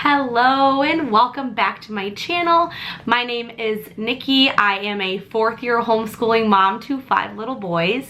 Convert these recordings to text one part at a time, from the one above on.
Hello and welcome back to my channel. My name is Nikki. I am a fourth-year homeschooling mom to 5 little boys.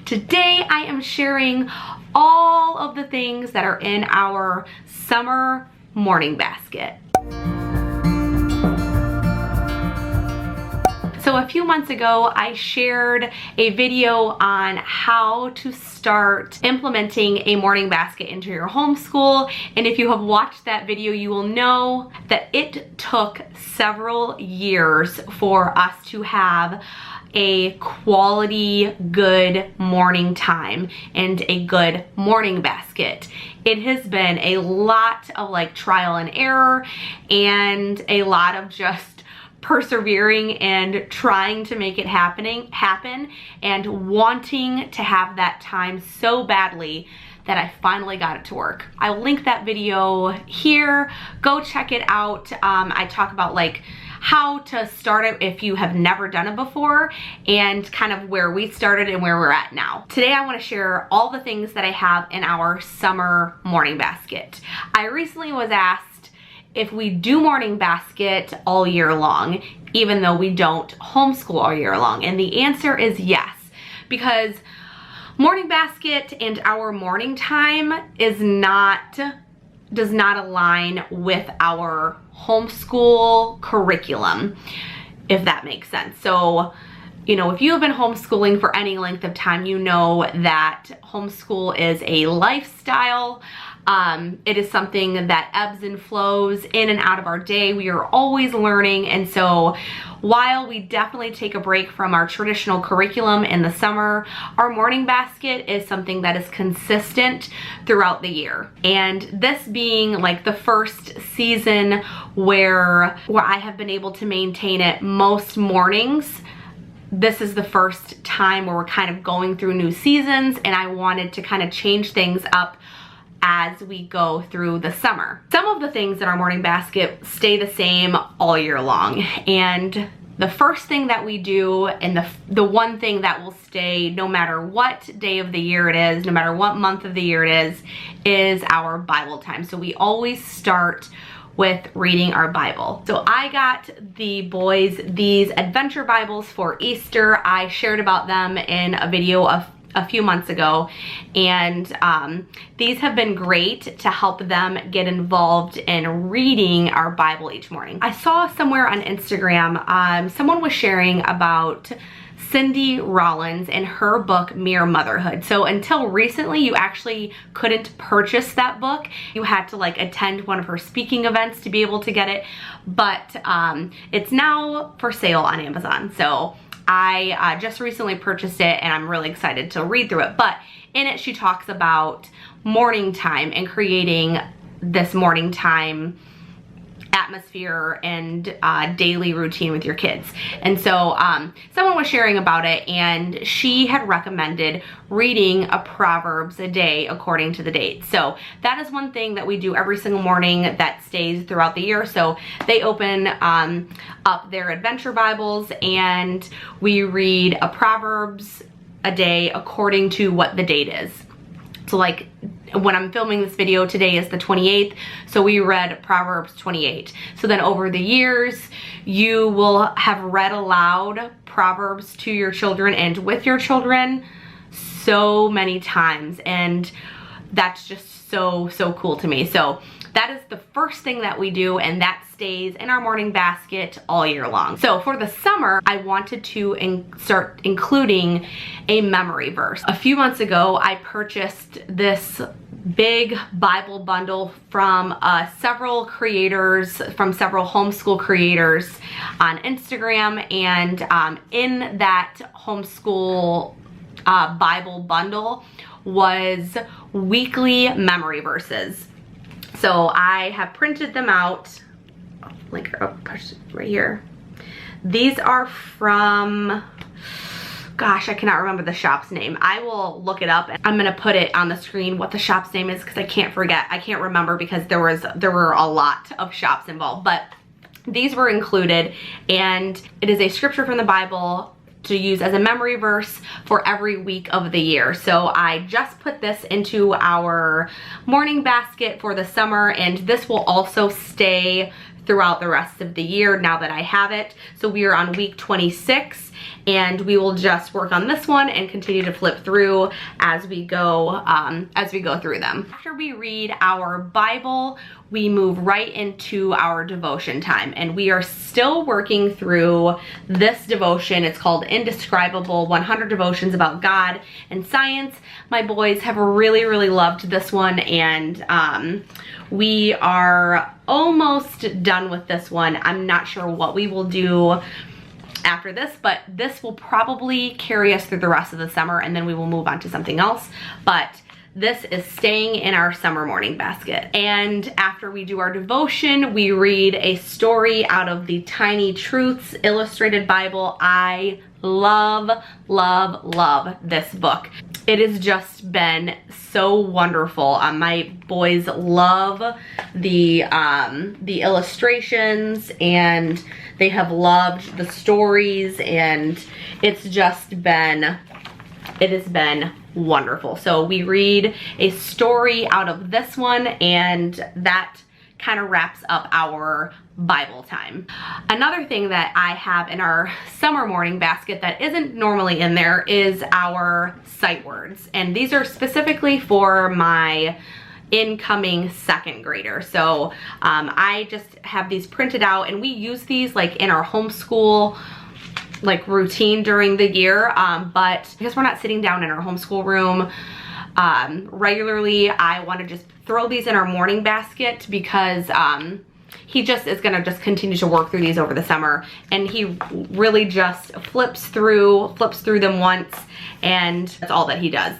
Today I am sharing all of the things that are in our summer morning basket. So a few months ago, I shared a video on how to start implementing a morning basket into your homeschool. And if you have watched that video, you will know that it took several years for us to have a quality, good morning time and a good morning basket. It has been a lot of trial and error and a lot of just persevering and trying to make it happen and wanting to have that time so badly that I finally got it to work. I'll link that video here. Go check it out. I talk about how to start it if you have never done it before and kind of where we started and where we're at now. Today I want to share all the things that I have in our summer morning basket. I recently was asked if we do morning basket all year long, even though we don't homeschool all year long. And the answer is yes, because morning basket and our morning time does not align with our homeschool curriculum, if that makes sense. So, if you have been homeschooling for any length of time, you know that homeschool is a lifestyle. It is something that ebbs and flows in and out of our day. We are always learning, and so while we definitely take a break from our traditional curriculum in the summer, our morning basket is something that is consistent throughout the year. And this being the first season where I have been able to maintain it most mornings, this is the first time where we're kind of going through new seasons, and I wanted to kind of change things up as we go through the summer. Some of the things in our morning basket stay the same all year long, and the first thing that we do, and the one thing that will stay no matter what day of the year it is, no matter what month of the year it is our Bible time. So we always start with reading our Bible. So I got the boys these adventure Bibles for Easter. I shared about them in a video a few months ago, and these have been great to help them get involved in reading our Bible each morning. I saw somewhere on Instagram, someone was sharing about Cindy Rollins and her book, Mere Motherhood. So until recently, you actually couldn't purchase that book. You had to attend one of her speaking events to be able to get it, but it's now for sale on Amazon. So I just recently purchased it, and I'm really excited to read through it. But in it, she talks about morning time and creating this morning time atmosphere and daily routine with your kids. And so someone was sharing about it, and she had recommended reading a Proverbs a day according to the date. So that is one thing that we do every single morning that stays throughout the year. So they open up their adventure Bibles, and we read a Proverbs a day according to what the date is. So when I'm filming this video, today is the 28th, so we read Proverbs 28. So then over the years, you will have read aloud Proverbs to your children and with your children so many times, and that's just so cool to me. So that is the first thing that we do, and that stays in our morning basket all year long. So for the summer, I wanted to start including a memory verse. A few months ago, I purchased this big Bible bundle from several creators, from several homeschool creators on Instagram, and in that homeschool Bible bundle was weekly memory verses. So I have printed them out. I'll link her up right here. These are from, gosh, I cannot remember the shop's name. I will look it up, and I'm gonna put it on the screen what the shop's name is, because I can't remember, because there were a lot of shops involved. But these were included, and it is a scripture from the Bible to use as a memory verse for every week of the year. So I just put this into our morning basket for the summer, and this will also stay throughout the rest of the year now that I have it. So we are on week 26, and we will just work on this one and continue to flip through as we go through them. After we read our Bible, we move right into our devotion time, and we are still working through this devotion. It's called Indescribable 100 Devotions About God and Science. My boys have really loved this one, and we are almost done with this one. I'm not sure what we will do after this, but this will probably carry us through the rest of the summer, and then we will move on to something else. But this is staying in our summer morning basket. And after we do our devotion, we read a story out of the Tiny Truths Illustrated Bible. I love this book. It has just been so wonderful. My boys love the illustrations, and they have loved the stories, and it has been wonderful. So we read a story out of this one, and that kind of wraps up our Bible time. Another thing that I have in our summer morning basket that isn't normally in there is our sight words. And these are specifically for my incoming second grader. So I just have these printed out, and we use these like in our homeschool routine during the year, but because we're not sitting down in our homeschool room regularly, I want to just throw these in our morning basket because he just is gonna just continue to work through these over the summer, and he really just flips through them once, and that's all that he does.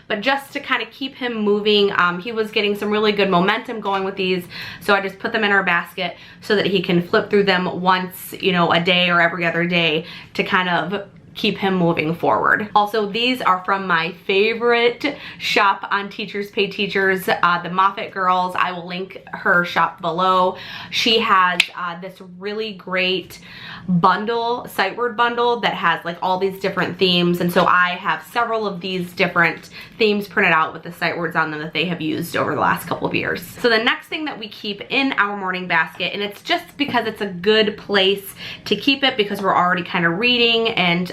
But just to kind of keep him moving, he was getting some really good momentum going with these, so I just put them in our basket so that he can flip through them once, you know, a day or every other day to kind of keep him moving forward. Also, these are from my favorite shop on Teachers Pay Teachers, the Moffatt girls. I will link her shop below. She has this really great bundle, sight word bundle, that has like all these different themes, and so I have several of these different themes printed out with the sight words on them that they have used over the last couple of years. So the next thing that we keep in our morning basket, and it's just because it's a good place to keep it because we're already kind of reading and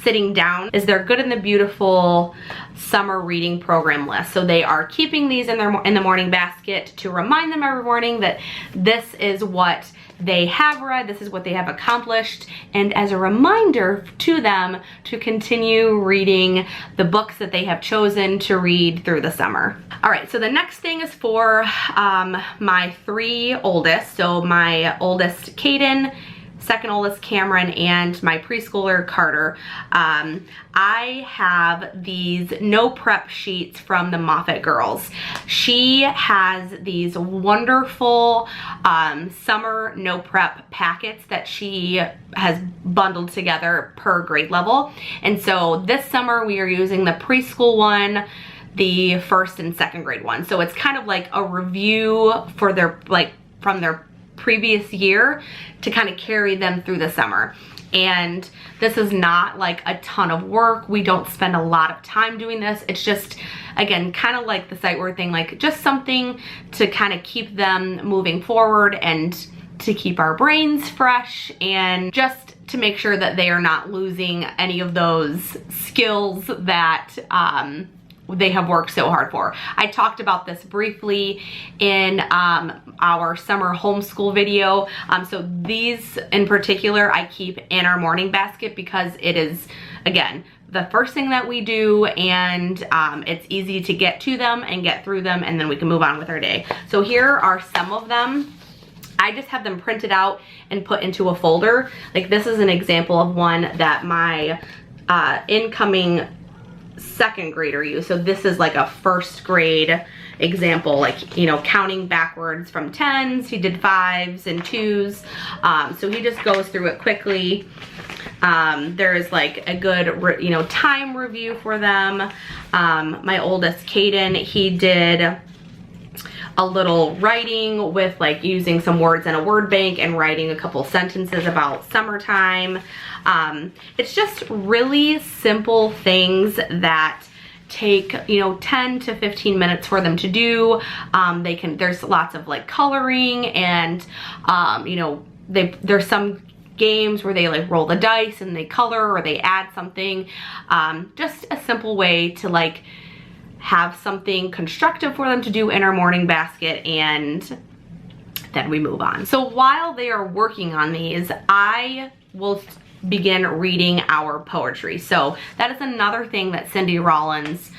sitting down, is their Good and the Beautiful summer reading program list. So they are keeping these in the morning basket to remind them every morning that this is what they have read, this is what they have accomplished, and as a reminder to them to continue reading the books that they have chosen to read through the summer. All right, so the next thing is for my three oldest. So my oldest, Caden, second oldest, Cameron, and my preschooler, Carter. I have these no prep sheets from the Moffatt girls. She has these wonderful summer no prep packets that she has bundled together per grade level. And so this summer we are using the preschool one, the first and second grade one. So it's kind of like a review for their, like, from their previous year to kind of carry them through the summer. And this is not like a ton of work. We don't spend a lot of time doing this. It's just, again, kind of like the sight word thing, like just something to kind of keep them moving forward and to keep our brains fresh, and just to make sure that they are not losing any of those skills that they have worked so hard for. I talked about this briefly in our summer homeschool video. So these in particular I keep in our morning basket because it is, again, the first thing that we do, and it's easy to get to them and get through them, and then we can move on with our day. So here are some of them. I just have them printed out and put into a folder. Like, this is an example of one that my incoming second grader used. So this is like a first grade example, like, you know, counting backwards from 10s. He did 5s and 2s. So he just goes through it quickly. There's like a good, you know, time review for them. My oldest, Caden, he did a little writing with like using some words in a word bank and writing a couple sentences about summertime. It's just really simple things that take, you know, 10 to 15 minutes for them to do. There's lots of like coloring and, you know, there's some games where they like roll the dice and they color or they add something. Just a simple way to like have something constructive for them to do in our morning basket, and then we move on. So while they are working on these, I will begin reading our poetry. So that is another thing that Cindy Rollins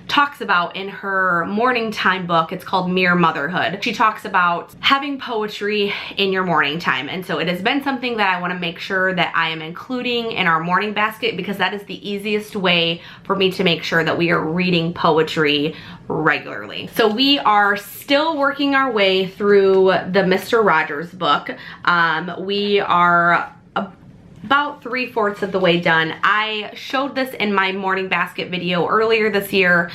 talks about in her morning time book. It's called Mere Motherhood. She talks about having poetry in your morning time, and so it has been something that I want to make sure that I am including in our morning basket, because that is the easiest way for me to make sure that we are reading poetry regularly. So we are still working our way through the Mr. Rogers book. We are about 3/4 of the way done. I showed this in my morning basket video earlier this year.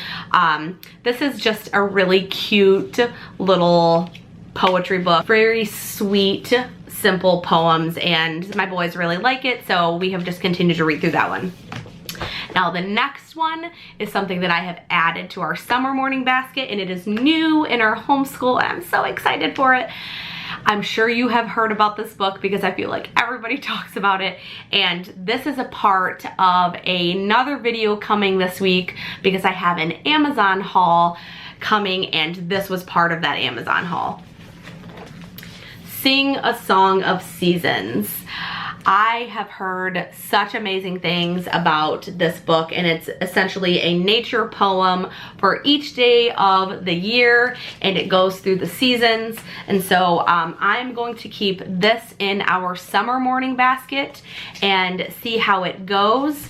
This is just a really cute little poetry book. Very sweet, simple poems, and my boys really like it, so we have just continued to read through that one. Now the next one is something that I have added to our summer morning basket, and it is new in our homeschool, and I'm so excited for it. I'm sure you have heard about this book because I feel like everybody talks about it, and this is a part of another video coming this week because I have an Amazon haul coming, and this was part of that Amazon haul. Sing a Song of Seasons. I have heard such amazing things about this book, and it's essentially a nature poem for each day of the year, and it goes through the seasons. And so I'm going to keep this in our summer morning basket and see how it goes.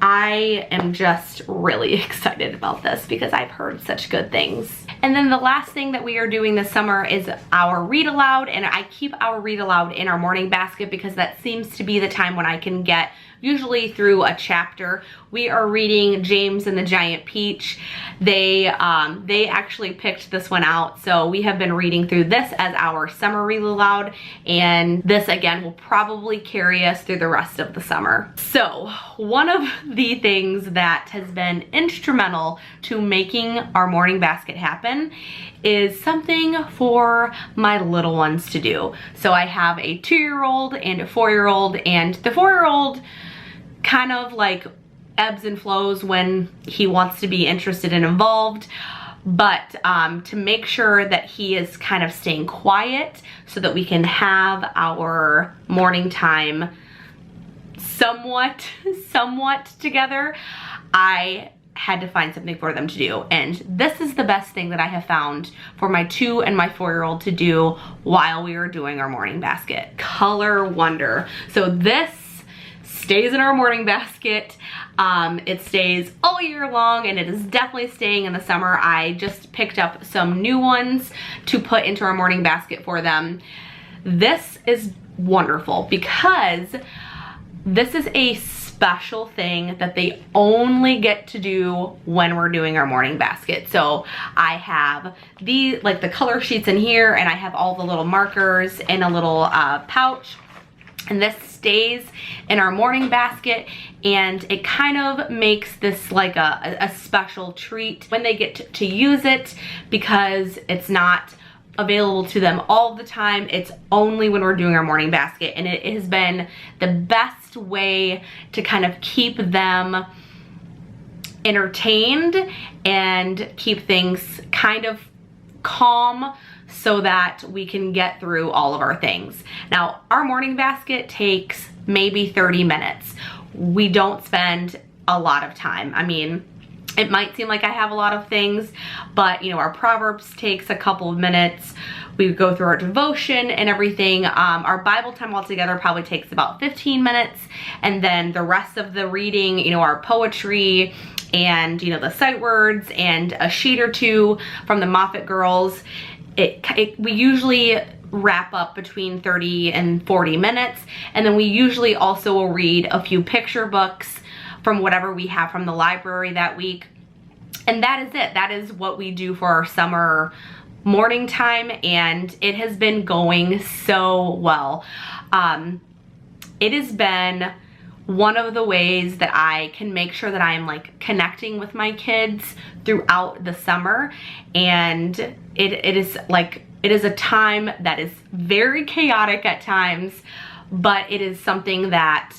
I am just really excited about this because I've heard such good things. And then the last thing that we are doing this summer is our read aloud, and I keep our read aloud in our morning basket because that seems to be the time when I can get usually through a chapter. We are reading James and the Giant Peach. They actually picked this one out, so we have been reading through this as our summer read aloud, and this again will probably carry us through the rest of the summer. So one of the things that has been instrumental to making our morning basket happen is something for my little ones to do. So I have a 2-year-old and a 4-year-old, and the 4-year-old kind of like ebbs and flows when he wants to be interested and involved, but to make sure that he is kind of staying quiet so that we can have our morning time somewhat together, I had to find something for them to do, and this is the best thing that I have found for my 2 and my 4-year-old to do while we were doing our morning basket. Color Wonder. So this stays in our morning basket. It stays all year long, and it is definitely staying in the summer. I just picked up some new ones to put into our morning basket for them. This is wonderful because this is a special thing that they only get to do when we're doing our morning basket. So I have the color sheets in here, and I have all the little markers in a little pouch, and this stays in our morning basket, and it kind of makes this like a special treat when they get to use it, because it's not available to them all the time. It's only when we're doing our morning basket, and it has been the best way to kind of keep them entertained and keep things kind of calm so that we can get through all of our things. Now, our morning basket takes maybe 30 minutes. We don't spend a lot of time. I mean, it might seem like I have a lot of things, but you know, our Proverbs takes a couple of minutes. We go through our devotion and everything. Our Bible time altogether probably takes about 15 minutes. And then the rest of the reading, you know, our poetry and, you know, the sight words and a sheet or two from the Moffatt girls, we usually wrap up between 30 and 40 minutes. And then we usually also will read a few picture books from whatever we have from the library that week. And that is it. That is what we do for our summer morning time, and it has been going so well. It has been one of the ways that I can make sure that I am like connecting with my kids throughout the summer, and it is a time that is very chaotic at times, but it is something that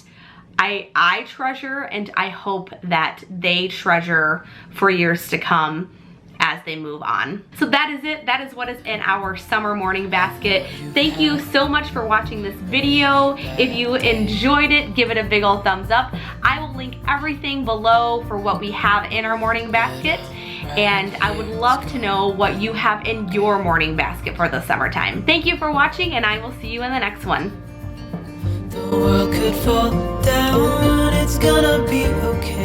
I treasure, and I hope that they treasure for years to come as they move on. So that is it. That is what is in our summer morning basket. Thank you so much for watching this video. If you enjoyed it, give it a big old thumbs up. I will link everything below for what we have in our morning basket, and I would love to know what you have in your morning basket for the summertime. Thank you for watching, and I will see you in the next one. The world could fall down, it's gonna be okay.